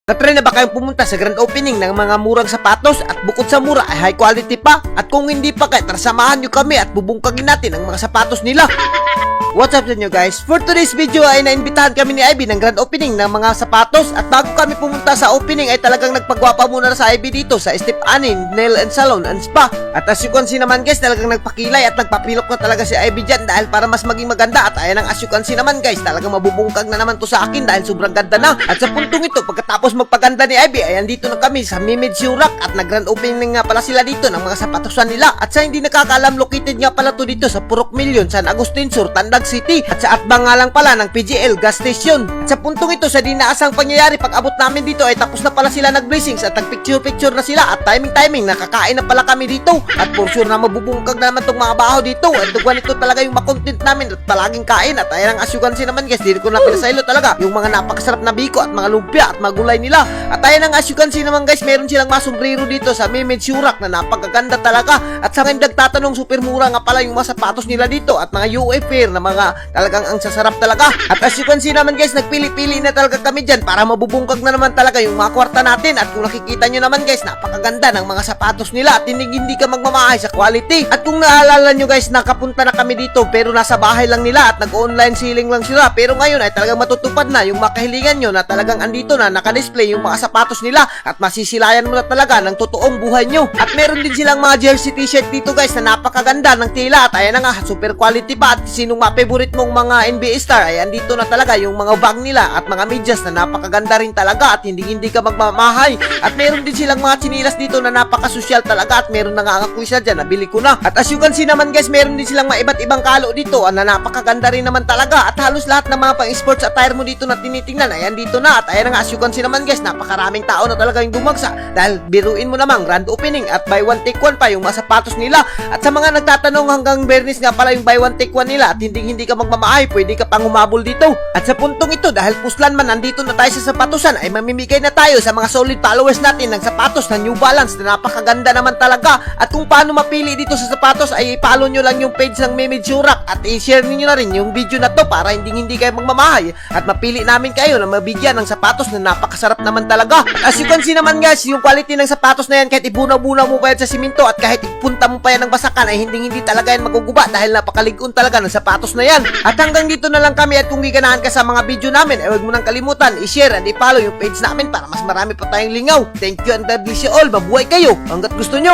Natry na ba kayong pumunta sa grand opening ng mga murang sapatos at bukod sa mura ay high quality pa? At kung hindi pa kayo, samahan nyo kami at bubungkagin natin ang mga sapatos nila. What's up sa inyo guys? For today's video ay naimbitahan kami ni Ivy ng grand opening ng mga sapatos. At bago kami pumunta sa opening ay talagang nagpagwapa muna sa Ivy dito sa Step Anin Nail and Salon and Spa. At as you can see naman guys, talagang nagpakilay at nagpapilok na talaga si Ivy dyan dahil para mas maging maganda. At ayan ang as you can see naman guys, talagang mabubungkag na naman to sa akin dahil sobrang ganda na. At sa puntong ito, pagkatapos magpaganda ni Ivy ay andito na kami sa Mimid Surak at nag-grand opening nga pala sila dito ng mga sapatosan nila. At sa hindi nakakaalam, located nga pala to dito sa Purok Million, San Agustin Sur, Tandag City. At sa atbang nga lang pala ng PGL gas station. At sa puntong ito, sa dinaasang pangyayari, pag abot namin dito ay tapos na pala sila nag-blessings at nag-picture-picture na sila at timing-timing nakakain na pala kami dito. At for sure na mabubungkag na naman itong mga baho dito. At ganito talaga yung makontent namin at palaging kain. At ayan ang asyugansi naman guys, dito ko na pinasaylo talaga yung mga napakasarap na biko at mga lumpia at magulay nila. At ayan ang asyugansi naman guys, meron silang mga sombrero dito sa Mimid Surak na napakaganda talaga. At sa akin nagtatanong, super mura nga pala yung mga sapatos nila dito at mga UFR na mga talagang ang sasarap talaga. At as you can see naman guys, nagpili-pili na talaga kami dyan para mabubungkag na naman talaga yung mga kwarta natin. At kung nakikita nyo naman guys, napakaganda ng mga sapatos nila at hindi ka magmamahay sa quality. At kung naalala nyo guys, nakapunta na kami dito pero nasa bahay lang nila at nag-online selling lang sila. Pero ngayon ay talagang matutupad na yung makahilingan nyo na talagang andito na naka-display yung mga sapatos nila at masisilayan mo na talaga ng totoong buhay nyo. At meron din silang mga jersey t-shirt dito guys na napakaganda ng tila at ayan na nga, super quality pa. At sinong ma-favorite mong mga NBA star ay andito na talaga yung mga bag nila at mga medyas na napakaganda rin talaga at hindi ka magmamahay. At meron din silang mga chinilas dito na napakasosyal talaga at meron na nga ang akwisa dyan, nabili ko na. At as you can see naman guys, meron din silang mga iba't ibang kalo dito na napakaganda rin naman talaga at halos lahat ng mga pang sports attire mo dito na tinitingnan ay andito na. At ayan nga, as you can see naman guys, napakaraming tao na talaga yung bumagsa dahil biruin mo namang grand opening at buy one take one pa yung mga sapatos nila. At sa mga nagtatanong, hanggang Bernis nga pala yung buy one take one nila at hindi ka magmamahay, pwede ka pang humabol dito. At sa puntong ito, dahil puslan man nandito na tayo sa sapatosan, ay mamimigay na tayo sa mga solid followers natin ng sapatos na New Balance na napakaganda naman talaga. At kung paano mapili dito sa sapatos ay i-follow nyo lang yung page ng Mimid Surak at i-share niyo na rin yung video na to para hindi kayo magmamahay at mapili namin kayo na mabigyan ng sapatos na napakasarap naman talaga. At as you can see naman guys, yung quality ng sapatos na yan, kahit ibuna-buna mo pa yan sa simento at kahit ipunta mo pa yan ng basakan ay hindi talaga yan maguguba dahil napakaligon talaga ng sapatos na yan. At hanggang dito na lang kami at kung giganahan ka sa mga video namin ay huwag mo nang kalimutan i-share and i-follow yung page namin para mas marami pa tayong lingaw. Thank you and God bless you all. Mabuhay kayo hanggat gusto nyo.